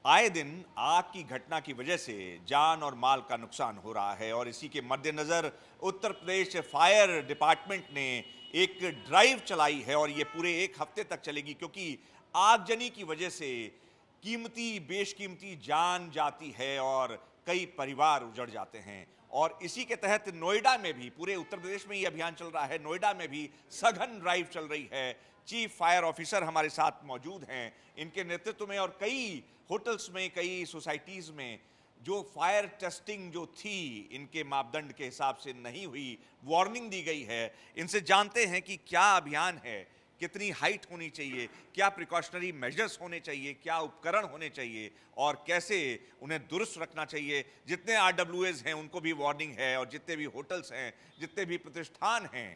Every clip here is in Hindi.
आए दिन आग की घटना की वजह से जान और माल का नुकसान हो रहा है और इसी के मद्देनजर उत्तर प्रदेश फायर डिपार्टमेंट ने एक ड्राइव चलाई है और ये पूरे एक हफ्ते तक चलेगी क्योंकि आगजनी की वजह से कीमती बेशकीमती जान जाती है और कई परिवार उजड़ जाते हैं। और इसी के तहत नोएडा में भी, पूरे उत्तर प्रदेश में ये अभियान चल रहा है, नोएडा में भी सघन ड्राइव चल रही है। चीफ फायर ऑफिसर हमारे साथ मौजूद हैं, इनके नेतृत्व में और कई होटल्स में, कई सोसाइटीज में जो फायर टेस्टिंग जो थी इनके मापदंड के हिसाब से नहीं हुई, वार्निंग दी गई है। इनसे जानते हैं कि क्या अभियान है, कितनी हाइट होनी चाहिए, क्या प्रिकॉशनरी मेजर्स होने चाहिए, क्या उपकरण होने चाहिए और कैसे उन्हें दुरुस्त रखना चाहिए। जितने आरडब्ल्यूएस हैं उनको भी वार्निंग है और जितने भी होटल्स हैं, जितने भी प्रतिष्ठान हैं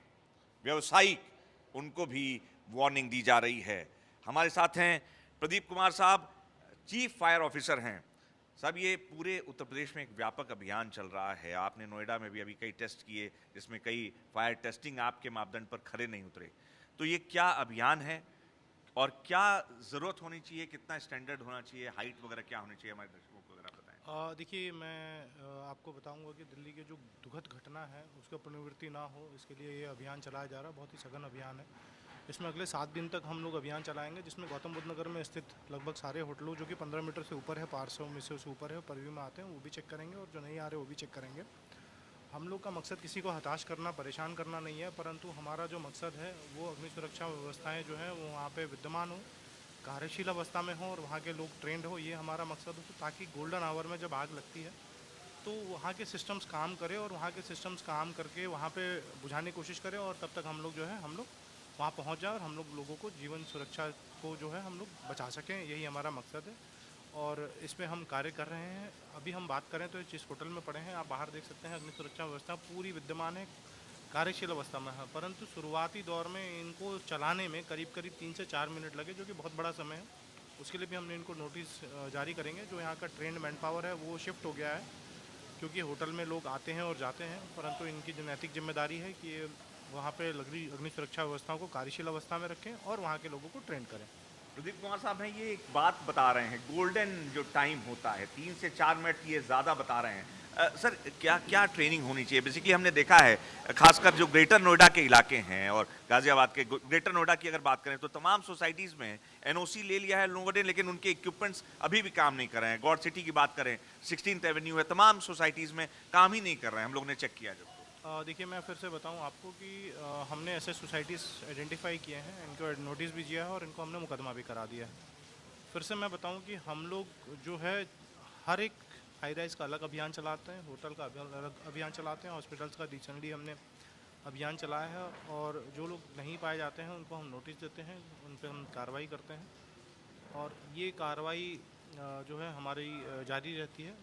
व्यावसायिक, उनको भी वार्निंग दी जा रही है। हमारे साथ हैं प्रदीप कुमार साहब, चीफ फायर ऑफिसर हैं। साहब, ये पूरे उत्तर प्रदेश में एक व्यापक अभियान चल रहा है। आपने नोएडा में भी अभी कई टेस्ट किए जिसमें कई फायर टेस्टिंग आपके मापदंड पर खरे नहीं उतरे। तो ये क्या अभियान है और क्या ज़रूरत होनी चाहिए, कितना स्टैंडर्ड होना चाहिए, हाइट वगैरह क्या होनी चाहिए, हमारे दर्शकों को अगर आप बताएं। देखिए, मैं आपको बताऊंगा कि दिल्ली की जो दुखद घटना है उसका पुनरावृत्ति ना हो, इसके लिए ये अभियान चलाया जा रहा है। बहुत ही सघन अभियान है। इसमें अगले 7 दिन तक हम लोग अभियान चलाएंगे, जिसमें गौतम बुद्ध नगर में स्थित लगभग सारे होटलों जो कि 15 मीटर से ऊपर है, 500 में से ऊपर है, परव्यू में आते हैं, वो भी चेक करेंगे और जो नहीं आ रहे वो भी चेक करेंगे। हम लोग का मकसद किसी को हताश करना, परेशान करना नहीं है, परंतु हमारा जो मकसद है वो अग्नि सुरक्षा व्यवस्थाएं जो हैं वो वहाँ पे विद्यमान हो, कार्यशील अवस्था में हो और वहाँ के लोग ट्रेंड हो। ये हमारा मकसद हो, ताकि गोल्डन आवर में जब आग लगती है तो वहाँ के सिस्टम्स काम करें और वहाँ के सिस्टम्स काम करके वहाँ पे बुझाने की कोशिश करें और तब तक हम लोग जो है हम लोग वहाँ पहुँच जाए और हम लोग लोगों को जीवन सुरक्षा को जो है हम लोग बचा सकें। यही हमारा मकसद है और इसमें हम कार्य कर रहे हैं। अभी हम बात करें तो जिस होटल में पड़े हैं, आप बाहर देख सकते हैं, अग्नि सुरक्षा व्यवस्था पूरी विद्यमान है, कार्यशील अवस्था में है, परंतु शुरुआती दौर में इनको चलाने में करीब करीब 3 से 4 मिनट लगे, जो कि बहुत बड़ा समय है। उसके लिए भी हमने इनको नोटिस जारी करेंगे। जो यहाँ का ट्रेंड मैन पावर है वो शिफ्ट हो गया है, क्योंकि होटल में लोग आते हैं और जाते हैं, परंतु इनकी जो नैतिक जिम्मेदारी है कि ये वहाँ पे अग्नि सुरक्षा व्यवस्थाओं को कार्यशील अवस्था में रखें और वहाँ के लोगों को ट्रेंड करें। प्रदीप कुमार साहब हैं, ये एक बात बता रहे हैं, गोल्डन जो टाइम होता है 3 से 4 मिनट, ये ज़्यादा बता रहे हैं। सर, क्या क्या ट्रेनिंग होनी चाहिए? बेसिकली हमने देखा है, खासकर जो ग्रेटर नोएडा के इलाके हैं और गाजियाबाद के, ग्रेटर नोएडा की अगर बात करें तो तमाम सोसाइटीज़ में एनओसी ले लिया है लोगों ने, लेकिन उनके इक्विपमेंट्स अभी भी काम नहीं कर रहे हैं। गॉड सिटी की बात करें, 16th एवेन्यू है, तमाम सोसाइटीज़ में काम ही नहीं कर रहे हैं, हम लोग ने चेक किया जब। देखिए, मैं फिर से बताऊं आपको कि हमने ऐसे सोसाइटीज़ आइडेंटिफाई किए हैं, इनको नोटिस भी दिया है और इनको हमने मुकदमा भी करा दिया है। फिर से मैं बताऊं कि हम लोग जो है हर एक हाई राइज का अलग अभियान चलाते हैं, होटल का अलग अभियान चलाते हैं, हॉस्पिटल्स का रिसेंटली हमने अभियान चलाया है और जो लोग नहीं पाए जाते हैं उनको हम नोटिस देते हैं, उन पर हम कार्रवाई करते हैं और ये कार्रवाई जो है हमारी जारी रहती है,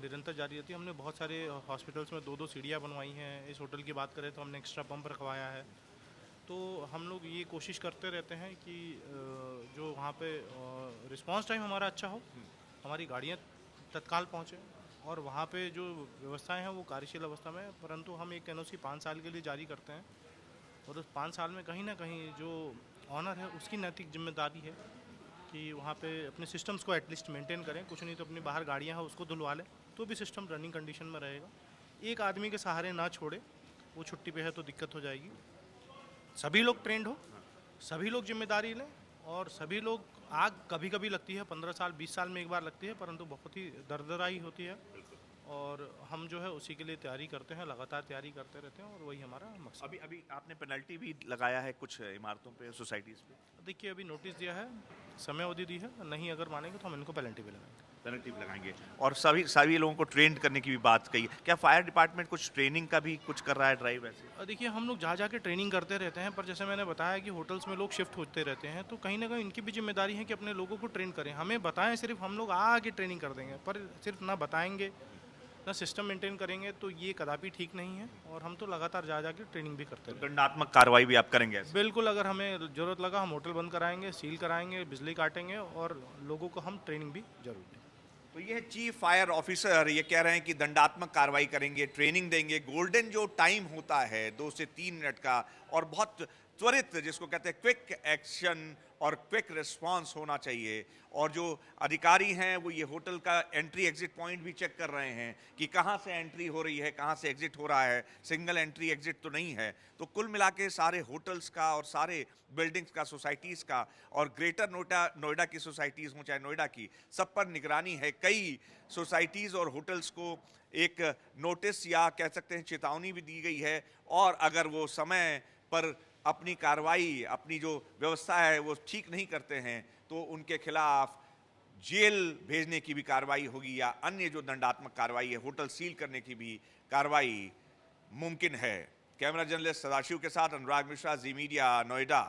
निरंतर जारी रहती है। हमने बहुत सारे हॉस्पिटल्स में 2-2 सीढ़ियाँ बनवाई हैं। इस होटल की बात करें तो हमने एक्स्ट्रा पंप रखवाया है। तो हम लोग ये कोशिश करते रहते हैं कि जो वहाँ पे रिस्पांस टाइम हमारा अच्छा हो, हमारी गाड़ियाँ तत्काल पहुँचें और वहाँ पे जो व्यवस्थाएं हैं वो कार्यशील अवस्था में। परंतु हम एक एनओसी 5 साल के लिए जारी करते हैं और उस 5 साल में कहीं ना कहीं जो ऑनर है उसकी नैतिक जिम्मेदारी है कि वहाँ पे अपने सिस्टम्स को एटलीस्ट मेंटेन करें। कुछ नहीं तो अपनी बाहर गाड़ियाँ हैं उसको धुलवा लें, तो भी सिस्टम रनिंग कंडीशन में रहेगा। एक आदमी के सहारे ना छोड़े, वो छुट्टी पे है तो दिक्कत हो जाएगी। सभी लोग ट्रेंड हो, सभी लोग जिम्मेदारी लें और सभी लोग, आग कभी कभी लगती है, 15 साल 20 साल में एक बार लगती है, परंतु बहुत ही दर्दनाई होती है और हम जो है उसी के लिए तैयारी करते हैं, लगातार तैयारी करते रहते हैं और वही हमारा मकसद। अभी अभी आपने पेनल्टी भी लगाया है कुछ इमारतों पे, सोसाइटीज़ पे? देखिए, अभी नोटिस दिया है, समय अवधि दी है, नहीं अगर मानेंगे तो हम इनको पेनल्टी भी लगाएंगे। पेनल्टी भी लगाएंगे। और सभी सभी लोगों को ट्रेंड करने की भी बात कही है। क्या फायर डिपार्टमेंट कुछ ट्रेनिंग का भी कुछ कर रहा है ड्राइव ऐसे? देखिए, हम लोग जा के ट्रेनिंग करते रहते हैं, पर जैसे मैंने बताया कि होटल्स में लोग शिफ्ट होते रहते हैं, तो कहीं ना कहीं इनकी भी जिम्मेदारी है कि अपने लोगों को ट्रेन करें। हमें बताएं सिर्फ, हम लोग आके ट्रेनिंग कर देंगे, पर सिर्फ ना बताएंगे ना सिस्टम मेंटेन करेंगे तो ये कदापि ठीक नहीं है और हम तो लगातार जा के ट्रेनिंग भी करते हैं। दंडात्मक कार्रवाई भी आप करेंगे ऐसे? बिल्कुल, अगर हमें ज़रूरत लगा हम होटल बंद कराएंगे, सील कराएंगे, बिजली काटेंगे और लोगों को हम ट्रेनिंग भी जरूर देंगे। तो ये है चीफ फायर ऑफिसर, ये कह रहे हैं कि दंडात्मक कार्रवाई करेंगे, ट्रेनिंग देंगे। गोल्डन जो टाइम होता है 2 से 3 मिनट का और बहुत त्वरित, जिसको कहते हैं क्विक एक्शन, और क्विक रिस्पांस होना चाहिए। और जो अधिकारी हैं वो ये होटल का एंट्री एग्जिट पॉइंट भी चेक कर रहे हैं कि कहाँ से एंट्री हो रही है, कहाँ से एग्जिट हो रहा है, सिंगल एंट्री एग्जिट तो नहीं है। तो कुल मिला के सारे होटल्स का और सारे बिल्डिंग्स का, सोसाइटीज़ का और ग्रेटर नोएडा की सोसाइटीज़ हों चाहे नोएडा की, सब पर निगरानी है। कई सोसाइटीज़ और होटल्स को एक नोटिस या कह सकते हैं चेतावनी भी दी गई है, और अगर वो समय पर अपनी कार्रवाई, अपनी जो व्यवस्था है वो ठीक नहीं करते हैं तो उनके खिलाफ जेल भेजने की भी कार्रवाई होगी या अन्य जो दंडात्मक कार्रवाई है, होटल सील करने की भी कार्रवाई मुमकिन है। कैमरा जर्नलिस्ट सदाशिव के साथ अनुराग मिश्रा, जी मीडिया, नोएडा।